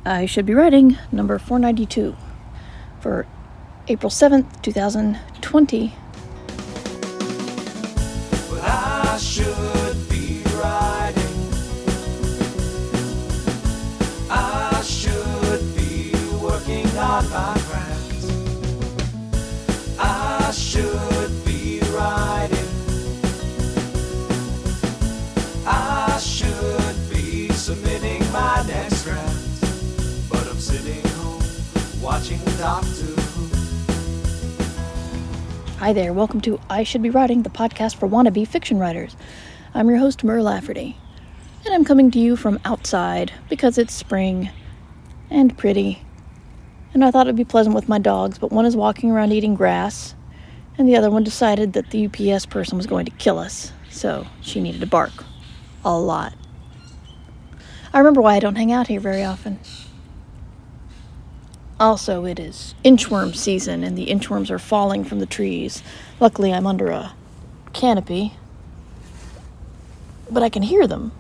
I should be writing number 492 for April 7th, 2020. But I should be writing. I should be working on my craft. I should be writing. I should be submitting my next draft. But I'm sitting home watching Doctor Who. Hi there, welcome to I Should Be Writing, the podcast for wannabe fiction writers. I'm your host, Mur Lafferty, and I'm coming to you from outside because it's spring and pretty, and I thought it would be pleasant with my dogs, but one is walking around eating grass, and the other one decided that the UPS person was going to kill us, so she needed to bark a lot. I remember why I don't hang out here very often. Also, it is inchworm season, and the inchworms are falling from the trees. Luckily, I'm under a canopy, but I can hear them,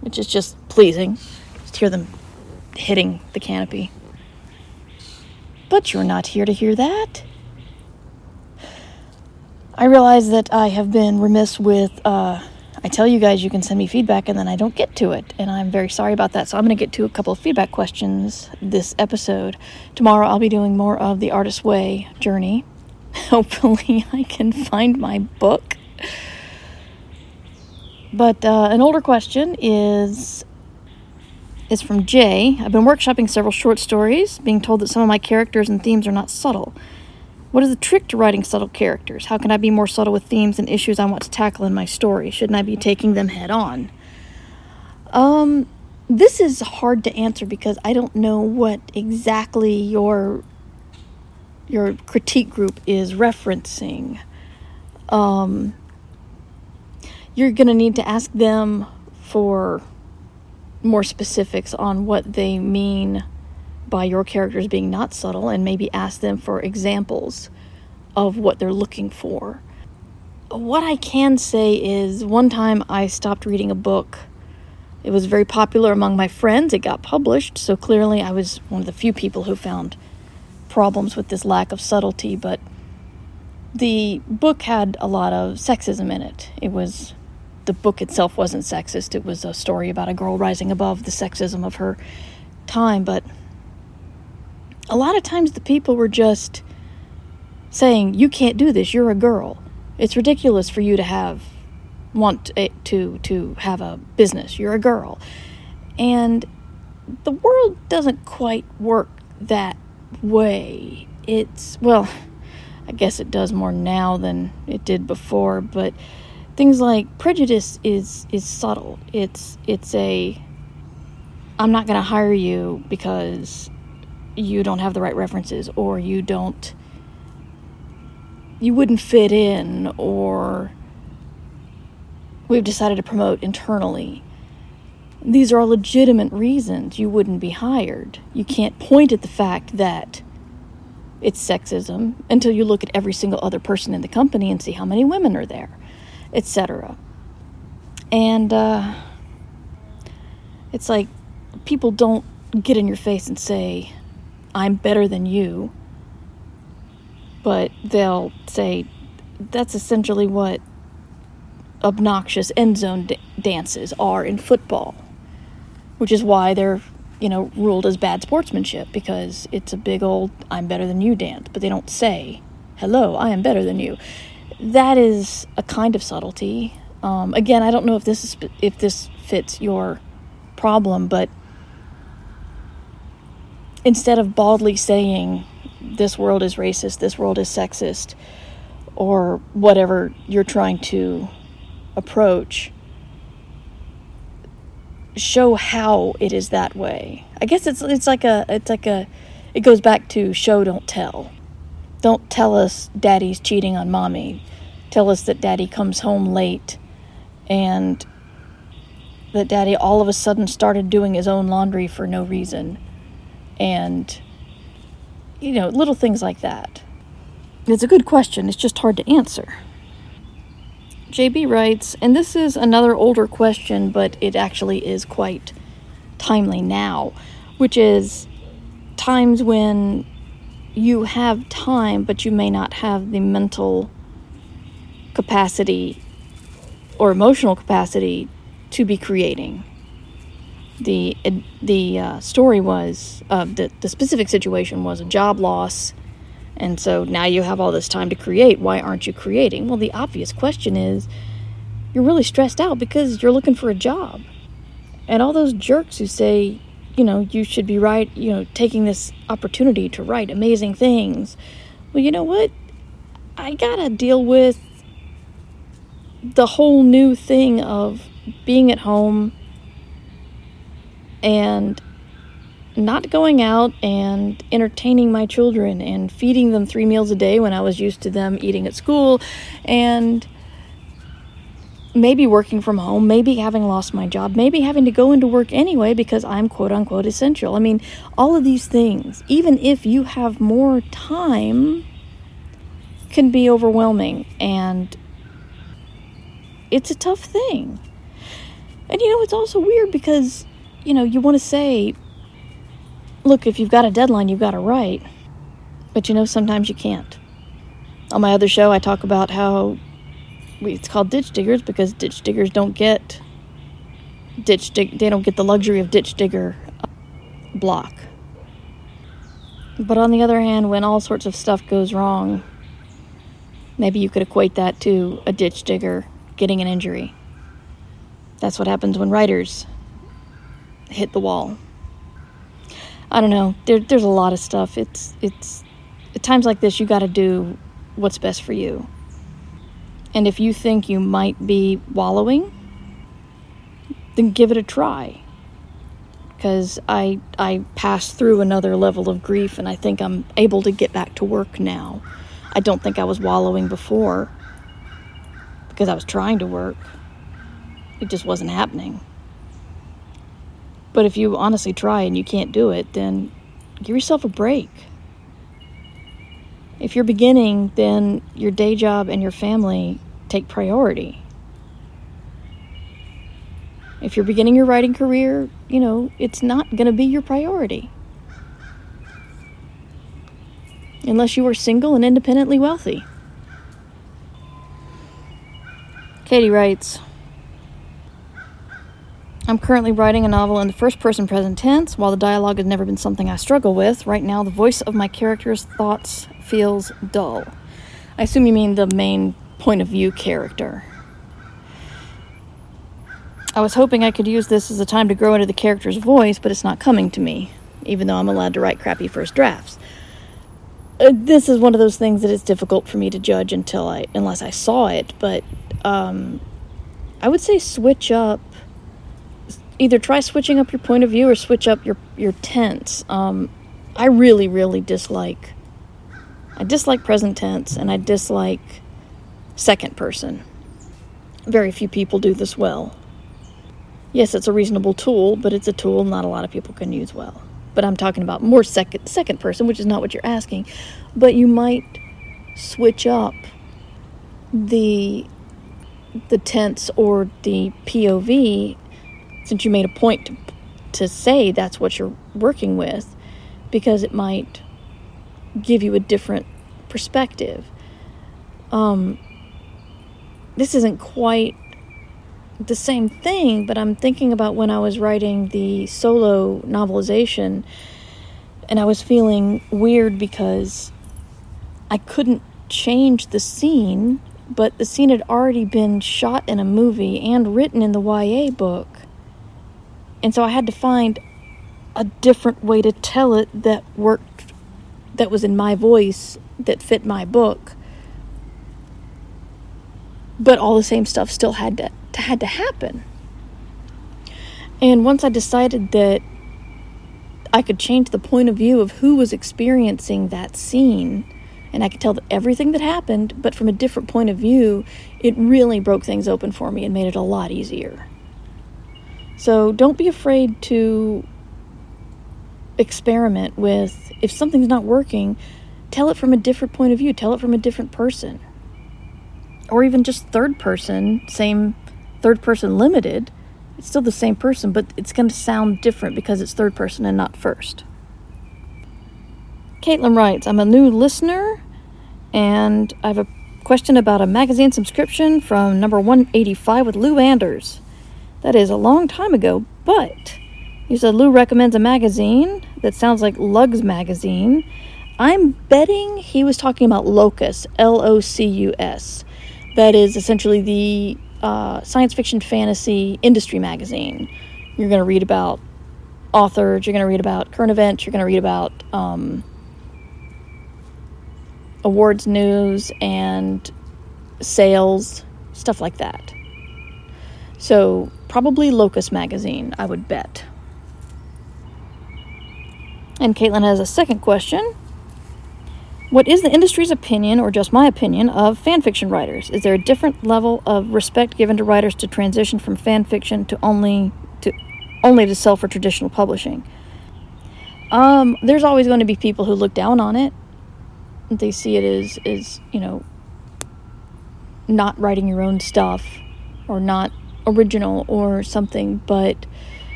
which is just pleasing. Just hear them hitting the canopy. But you're not here to hear that. I realize that I have been remiss with, I tell you guys you can send me feedback and then I don't get to it, and I'm very sorry about that. So I'm going to get to a couple of feedback questions this episode. Tomorrow I'll be doing more of the Artist's Way journey. Hopefully I can find my book. But an older question is from Jay. I've been workshopping several short stories, being told that some of my characters and themes are not subtle. What is the trick to writing subtle characters? How can I be more subtle with themes and issues I want to tackle in my story? Shouldn't I be taking them head on? This is hard to answer because I don't know what exactly your critique group is referencing. You're going to need to ask them for more specifics on what they mean by your characters being not subtle, and maybe ask them for examples of what they're looking for. What I can say is, one time I stopped reading a book. It was very popular among my friends. It got published, so clearly I was one of the few people who found problems with this lack of subtlety, but the book had a lot of sexism in it. The book itself wasn't sexist. It was a story about a girl rising above the sexism of her time, but a lot of times the people were just saying, you can't do this, you're a girl. It's ridiculous for you to have a business. You're a girl. And the world doesn't quite work that way. I guess it does more now than it did before, but things like prejudice is subtle. It's I'm not going to hire you because you don't have the right references, or you wouldn't fit in, or we've decided to promote internally. These are all legitimate reasons you wouldn't be hired. You can't point at the fact that it's sexism until you look at every single other person in the company and see how many women are there, etc. And it's like, people don't get in your face and say, I'm better than you, but they'll say that's essentially what obnoxious end zone dances are in football, which is why they're, ruled as bad sportsmanship, because it's a big old I'm better than you dance, but they don't say, hello, I am better than you. That is a kind of subtlety. Again, I don't know if this fits your problem, but instead of baldly saying, this world is racist, this world is sexist, or whatever you're trying to approach, show how it is that way. I guess it goes back to show, don't tell. Don't tell us daddy's cheating on mommy. Tell us that daddy comes home late and that daddy all of a sudden started doing his own laundry for no reason. And, little things like that. It's a good question. It's just hard to answer. JB writes, and this is another older question, but it actually is quite timely now. which is times when you have time, but you may not have the mental capacity or emotional capacity to be creating. The story was, the specific situation was a job loss, and so now you have all this time to create. Why aren't you creating? Well, the obvious question is, you're really stressed out because you're looking for a job. And all those jerks who say, you should be taking this opportunity to write amazing things. Well, you know what? I gotta deal with the whole new thing of being at home and not going out and entertaining my children and feeding them 3 meals a day when I was used to them eating at school, and maybe working from home, maybe having lost my job, maybe having to go into work anyway because I'm quote-unquote essential. I mean, all of these things, even if you have more time, can be overwhelming, and it's a tough thing. And it's also weird because, you want to say, look, if you've got a deadline, you've got to write. But sometimes you can't. On my other show, I talk about how it's called ditch diggers because ditch diggers don't get they don't get the luxury of ditch digger block. But on the other hand, when all sorts of stuff goes wrong, maybe you could equate that to a ditch digger getting an injury. That's what happens when writers hit the wall. I don't know. There's a lot of stuff. It's at times like this, you got to do what's best for you. And if you think you might be wallowing, then give it a try. Because I passed through another level of grief, and I think I'm able to get back to work now. I don't think I was wallowing before because I was trying to work. It just wasn't happening. But if you honestly try and you can't do it, then give yourself a break. If you're beginning, then your day job and your family take priority. If you're beginning your writing career, it's not going to be your priority. Unless you are single and independently wealthy. Katie writes, I'm currently writing a novel in the first-person present tense. While the dialogue has never been something I struggle with, right now the voice of my character's thoughts feels dull. I assume you mean the main point of view character. I was hoping I could use this as a time to grow into the character's voice, but it's not coming to me, even though I'm allowed to write crappy first drafts. This is one of those things that it's difficult for me to judge unless I saw it, but I would say switch up. Either try switching up your point of view or switch up your tense. I really, really dislike present tense, and I dislike second person. Very few people do this well. Yes, it's a reasonable tool, but it's a tool not a lot of people can use well. But I'm talking about more second person, which is not what you're asking. But you might switch up the tense or the POV, since you made a point to say that's what you're working with, because it might give you a different perspective. This isn't quite the same thing, but I'm thinking about when I was writing the solo novelization, and I was feeling weird because I couldn't change the scene, but the scene had already been shot in a movie and written in the YA book. And so I had to find a different way to tell it that worked, that was in my voice, that fit my book. But all the same stuff still had to happen. And once I decided that I could change the point of view of who was experiencing that scene, and I could tell everything that happened, but from a different point of view, it really broke things open for me and made it a lot easier. So don't be afraid to experiment with, if something's not working, tell it from a different point of view, tell it from a different person. Or even just third person, same third person limited, It's still the same person, but it's going to sound different because it's third person and not first. Caitlin writes, I'm a new listener, and I have a question about a magazine subscription from number 185 with Lou Anders. That is a long time ago, but you said Lou recommends a magazine that sounds like Lug's magazine. I'm betting he was talking about Locus, Locus. That is essentially the science fiction fantasy industry magazine. You're going to read about authors, you're going to read about current events, you're going to read about awards news and sales, stuff like that. So probably Locus magazine, I would bet. And Caitlin has a second question. What is the industry's opinion, or just my opinion, of fanfiction writers? Is there a different level of respect given to writers to transition from fanfiction to only to sell for traditional publishing? There's always going to be people who look down on it. They see it as not writing your own stuff or not original or something. But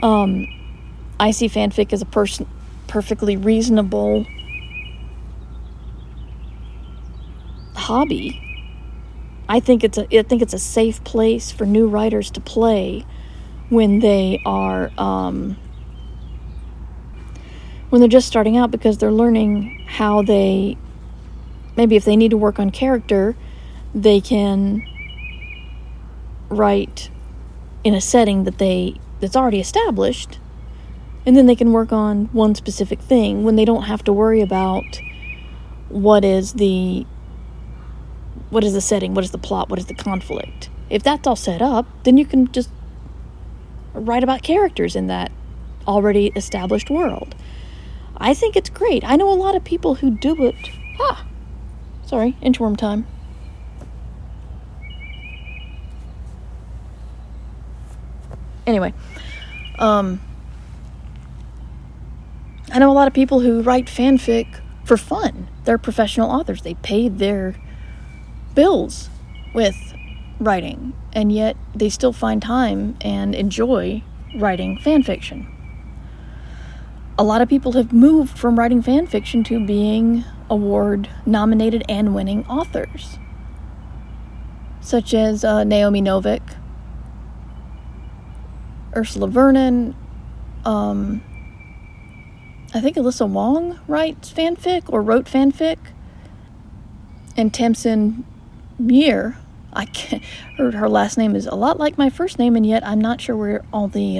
I see fanfic as a perfectly reasonable hobby. I think it's a safe place for new writers to play when they are when they're just starting out, because they're learning how maybe if they need to work on character, they can write in a setting that's already established, and then they can work on one specific thing when they don't have to worry about what is the setting, what is the plot, what is the conflict. If that's all set up, then you can just write about characters in that already established world. I think it's great. I know a lot of people who do it. Sorry, inchworm time. Anyway, I know a lot of people who write fanfic for fun. They're professional authors. They paid their bills with writing, and yet they still find time and enjoy writing fanfiction. A lot of people have moved from writing fanfiction to being award-nominated and winning authors, such as Naomi Novik, Ursula Vernon, I think Alyssa Wong writes fanfic or wrote fanfic, and Tamsin Muir. Her last name is a lot like my first name, and yet I'm not sure where all the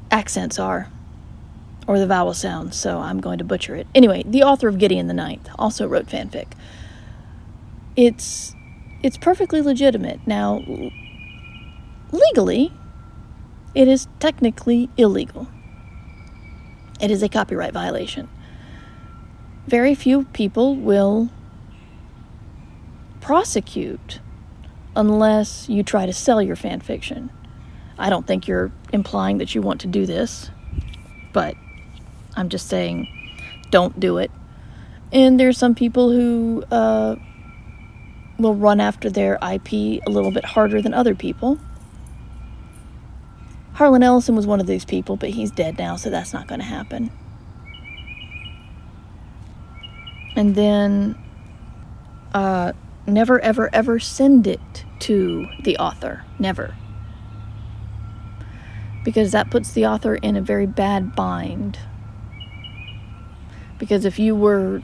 accents are, or the vowel sounds, so I'm going to butcher it. Anyway, the author of Gideon the Ninth also wrote fanfic. It's perfectly legitimate. Now, legally, it is technically illegal. It is a copyright violation. Very few people will prosecute unless you try to sell your fan fiction. I don't think you're implying that you want to do this, but I'm just saying don't do it. And there's some people who will run after their IP a little bit harder than other people. Harlan Ellison was one of these people, but he's dead now, so that's not going to happen. And then never, ever, ever send it to the author. Never. Because that puts the author in a very bad bind. Because if you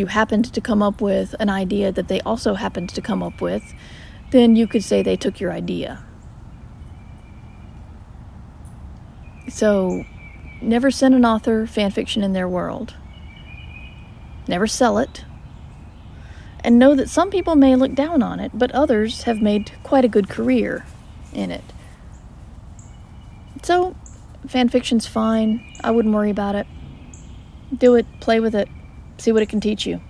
happened to come up with an idea that they also happened to come up with, then you could say they took your idea. So, never send an author fan fiction in their world. Never sell it. And know that some people may look down on it, but others have made quite a good career in it. So, fan fiction's fine. I wouldn't worry about it. Do it, play with it, see what it can teach you.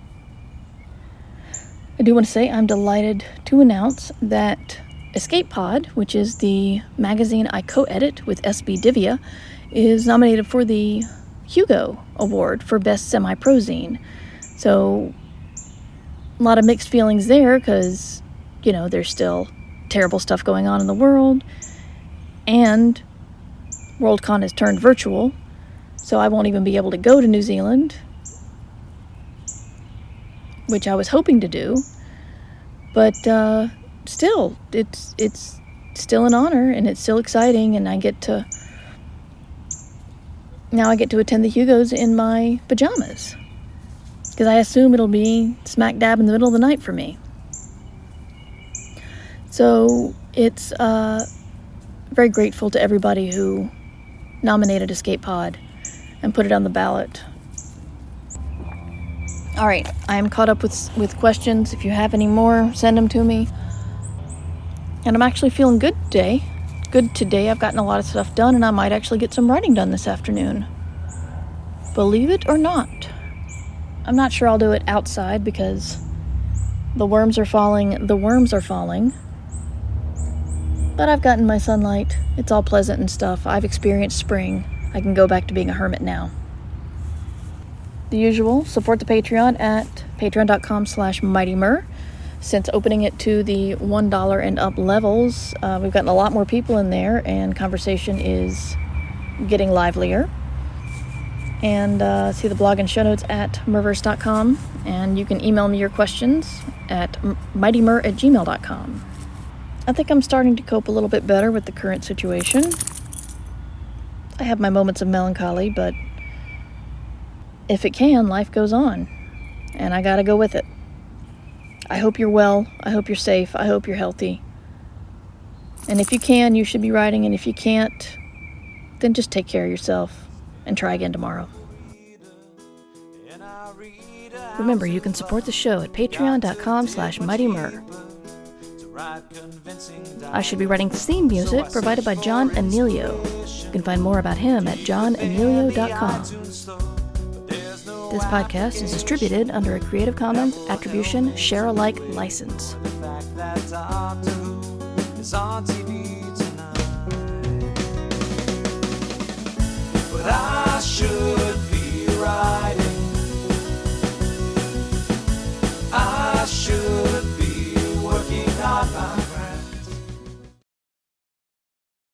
I do want to say I'm delighted to announce that Escape Pod, which is the magazine I co-edit with ISBW, is nominated for the Hugo Award for Best Semi-Prozine. So, a lot of mixed feelings there because, they're still terrible stuff going on in the world, and Worldcon has turned virtual, so I won't even be able to go to New Zealand, which I was hoping to do. But still, it's still an honor, and it's still exciting, and I get to attend the Hugos in my pajamas, because I assume it'll be smack dab in the middle of the night for me. So it's very grateful to everybody who nominated Escape Pod and put it on the ballot. All right, I am caught up with questions. If you have any more, send them to me. And I'm actually feeling good today. I've gotten a lot of stuff done, and I might actually get some writing done this afternoon. Believe it or not. I'm not sure I'll do it outside because the worms are falling. But I've gotten my sunlight. It's all pleasant and stuff. I've experienced spring. I can go back to being a hermit now. The usual, support the Patreon at patreon.com/MightyMur. Since opening it to the $1 and up levels, we've gotten a lot more people in there, and conversation is getting livelier. And see the blog and show notes at murverse.com, and you can email me your questions at mightymur@gmail.com. I think I'm starting to cope a little bit better with the current situation. I have my moments of melancholy, but if it can, life goes on, and I gotta go with it. I hope you're well. I hope you're safe. I hope you're healthy. And if you can, you should be writing, and if you can't, then just take care of yourself and try again tomorrow. Remember, you can support the show at patreon.com/MightyMur. I should be writing theme music provided by John Anelio. You can find more about him at johnanelio.com. This podcast is distributed under a Creative Commons Attribution Share-alike license. The fact that Doctor Who is on TV.